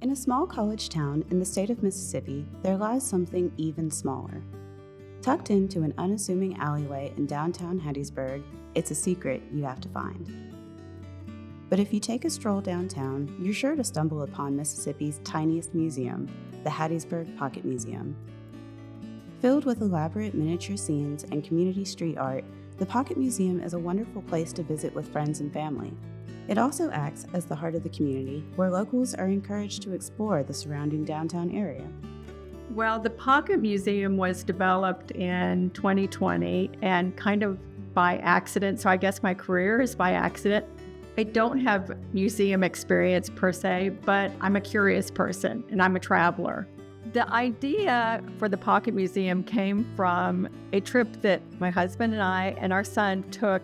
In a small college town in the state of Mississippi, there lies something even smaller. Tucked into an unassuming alleyway in downtown Hattiesburg, it's a secret you have to find. But if you take a stroll downtown, you're sure to stumble upon Mississippi's tiniest museum, the Hattiesburg Pocket Museum. Filled with elaborate miniature scenes and community street art, the Pocket Museum is a wonderful place to visit with friends and family. It also acts as the heart of the community, where locals are encouraged to explore the surrounding downtown area. Well, the Pocket Museum was developed in 2020 and kind of by accident, so I guess my career is by accident. I don't have museum experience per se, but I'm a curious person and I'm a traveler. The idea for the Pocket Museum came from a trip that my husband and I and our son took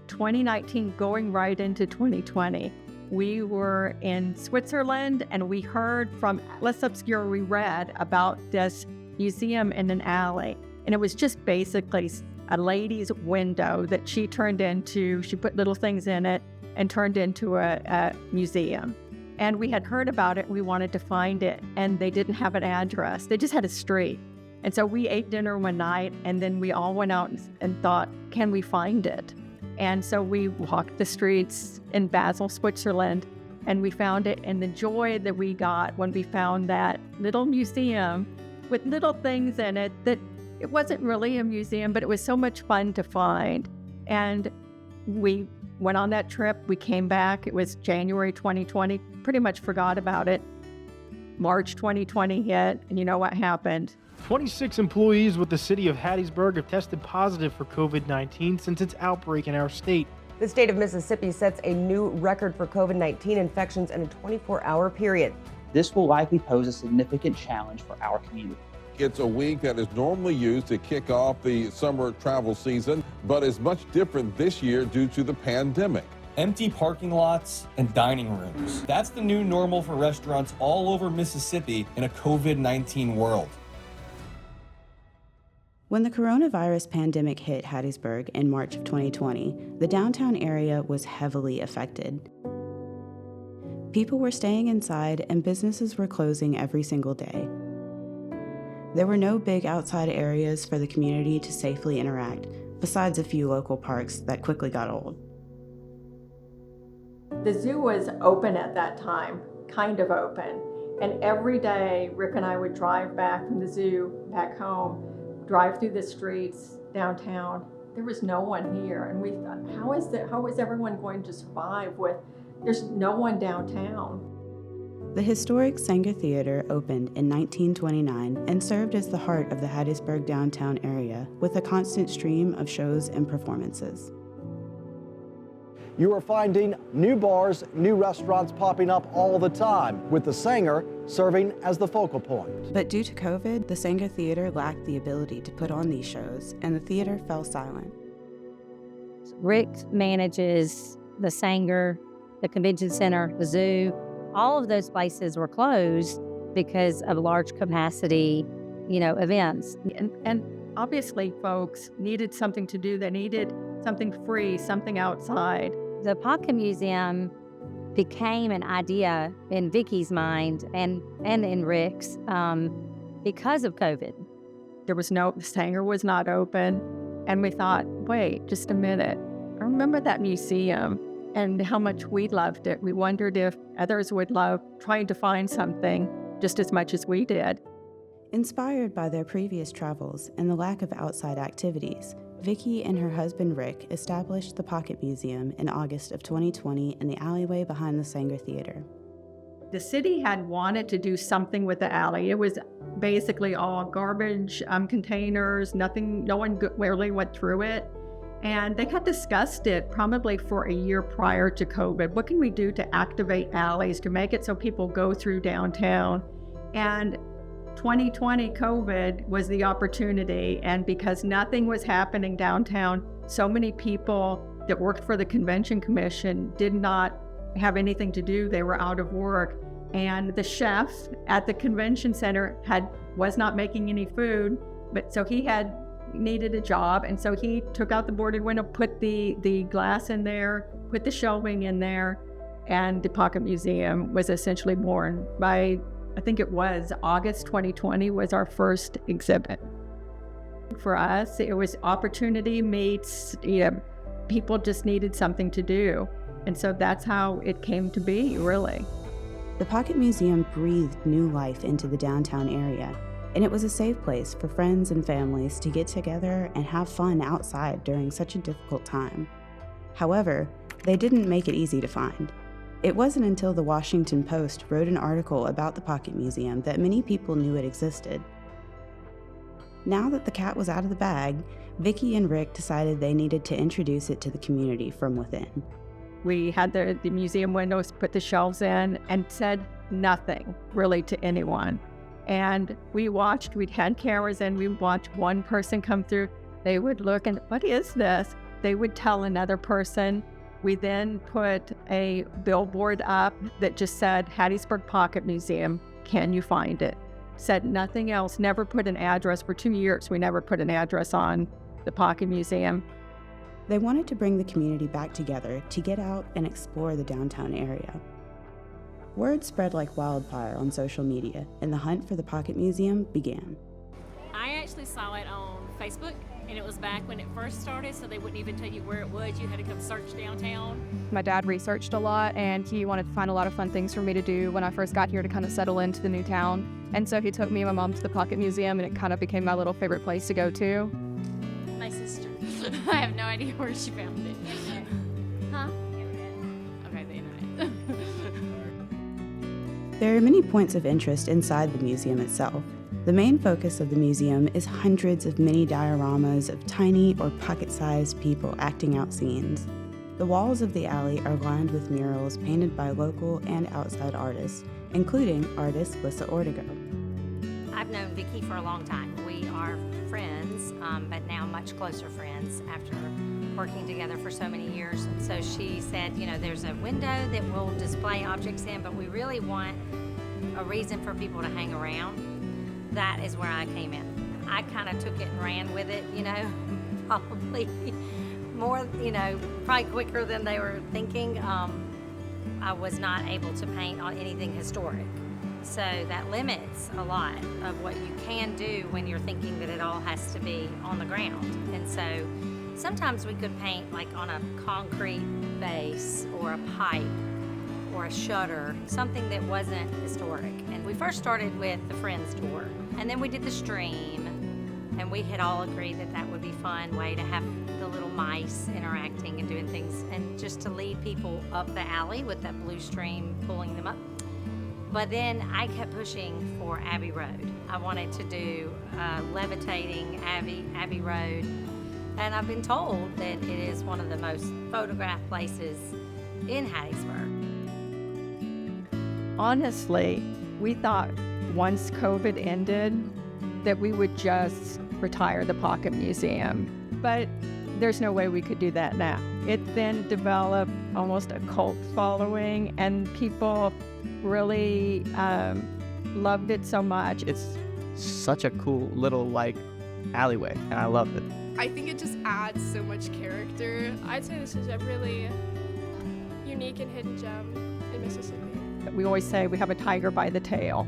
2019 going right into 2020. We were in Switzerland and we heard from less obscure, we read about this museum in an alley. And it was just basically a lady's window that she put little things in it and turned into a museum. And we had heard about it, we wanted to find it, and they didn't have an address. They just had a street. And so we ate dinner one night, and then we all went out and thought, can we find it? And so we walked the streets in Basel, Switzerland, and we found it. And the joy that we got when we found that little museum with little things in it that it wasn't really a museum, but it was so much fun to find. And we went on that trip. We came back. It was January 2020, pretty much forgot about it. March 2020 hit, and you know what happened. 26 employees with the city of Hattiesburg have tested positive for COVID-19 since its outbreak in our state. The state of Mississippi sets a new record for COVID-19 infections in a 24-hour period. This will likely pose a significant challenge for our community. It's a week that is normally used to kick off the summer travel season, but is much different this year due to the pandemic. Empty parking lots and dining rooms. That's the new normal for restaurants all over Mississippi in a COVID-19 world. When the coronavirus pandemic hit Hattiesburg in March of 2020, the downtown area was heavily affected. People were staying inside and businesses were closing every single day. There were no big outside areas for the community to safely interact, besides a few local parks that quickly got old. The zoo was open at that time, kind of open. And every day, Rick and I would drive back from the zoo back home, drive through the streets downtown. There was no one here. And we thought, how is everyone going to survive there's no one downtown? The historic Sanger Theater opened in 1929 and served as the heart of the Hattiesburg downtown area with a constant stream of shows and performances. You are finding new bars, new restaurants popping up all the time, with the Sanger serving as the focal point. But due to COVID, the Sanger Theater lacked the ability to put on these shows, and the theater fell silent. Rick manages the Sanger, the Convention Center, the zoo. All of those places were closed because of large capacity, events. And obviously folks needed something to do. They needed something free, something outside. The Pocket Museum became an idea in Vicky's mind and in Rick's because of COVID. The Sanger was not open. And we thought, wait, just a minute. I remember that museum and how much we loved it. We wondered if others would love trying to find something just as much as we did. Inspired by their previous travels and the lack of outside activities, Vicky and her husband Rick established the Pocket Museum in August of 2020 in the alleyway behind the Sanger Theater. The city had wanted to do something with the alley. It was basically all garbage containers, no one really went through it. And they had discussed it probably for a year prior to COVID. What can we do to activate alleys, to make it so people go through downtown? And 2020 COVID was the opportunity. And because nothing was happening downtown, so many people that worked for the Convention Commission did not have anything to do. They were out of work. And the chef at the Convention Center was not making any food, but so he needed a job, and so he took out the boarded window, put the glass in there, put the shelving in there, And the Pocket Museum was essentially born by, I think it was August 2020 was our first exhibit. For us, it was opportunity meets, people just needed something to do. And so that's how it came to be, really. The Pocket Museum breathed new life into the downtown area, and it was a safe place for friends and families to get together and have fun outside during such a difficult time. However, they didn't make it easy to find. It wasn't until the Washington Post wrote an article about the Pocket Museum that many people knew it existed. Now that the cat was out of the bag, Vicki and Rick decided they needed to introduce it to the community from within. We had the museum windows, put the shelves in, and said nothing really to anyone. And we'd had cameras and we'd watch one person come through. They would look and, what is this? They would tell another person. We then put a billboard up that just said, Hattiesburg Pocket Museum, can you find it? Said nothing else, never put an address. For 2 years, we never put an address on the Pocket Museum. They wanted to bring the community back together to get out and explore the downtown area. Word spread like wildfire on social media, and the hunt for the Pocket Museum began. I actually saw it on Facebook, and it was back when it first started, so they wouldn't even tell you where it was. You had to come search downtown. My dad researched a lot, and he wanted to find a lot of fun things for me to do when I first got here to kind of settle into the new town. And so he took me and my mom to the Pocket Museum, and it kind of became my little favorite place to go to. My sister. I have no idea where she found it. Huh? Okay, the internet. There are many points of interest inside the museum itself. The main focus of the museum is hundreds of mini dioramas of tiny or pocket-sized people acting out scenes. The walls of the alley are lined with murals painted by local and outside artists, including artist Lissa Ortega. I've known Vicki for a long time. We are friends, but now much closer friends after working together for so many years. And so she said, there's a window that we'll display objects in, but we really want a reason for people to hang around. That is where I came in. I kind of took it and ran with it, probably more, probably quicker than they were thinking. I was not able to paint on anything historic. So that limits a lot of what you can do when you're thinking that it all has to be on the ground. And so sometimes we could paint like on a concrete base or a pipe or a shutter, something that wasn't historic. And we first started with the Friends tour, and then we did the stream, and we had all agreed that that would be a fun way to have the little mice interacting and doing things, and just to lead people up the alley with that blue stream pulling them up. But then I kept pushing for Abbey Road. I wanted to do levitating Abbey Road, and I've been told that it is one of the most photographed places in Hattiesburg. Honestly, we thought once COVID ended that we would just retire the Pocket Museum, but there's no way we could do that now. It then developed almost a cult following, and people really loved it so much. It's such a cool little alleyway, and I love it. I think it just adds so much character. I'd say this is a really unique and hidden gem in Mississippi. We always say we have a tiger by the tail.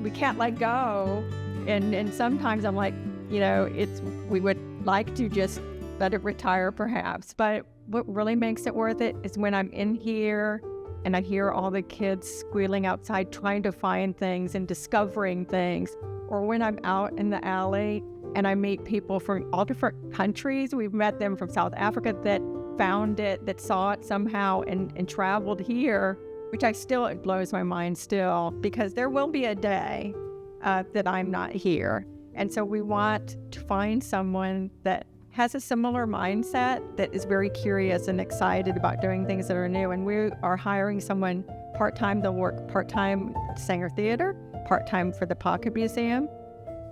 We can't let go. And sometimes I'm like, we would like to just let it retire perhaps. But what really makes it worth it is when I'm in here and I hear all the kids squealing outside trying to find things and discovering things. Or when I'm out in the alley and I meet people from all different countries. We've met them from South Africa that found it, that saw it somehow and traveled here, which it blows my mind still, because there will be a day that I'm not here. And so we want to find someone that has a similar mindset, that is very curious and excited about doing things that are new. And we are hiring someone part-time. They'll work part-time at Sanger Theater, part-time for the Pocket Museum,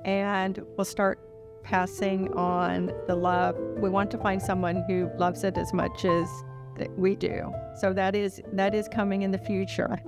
and we'll start passing on the love. We want to find someone who loves it as much as that we do. So that is coming in the future.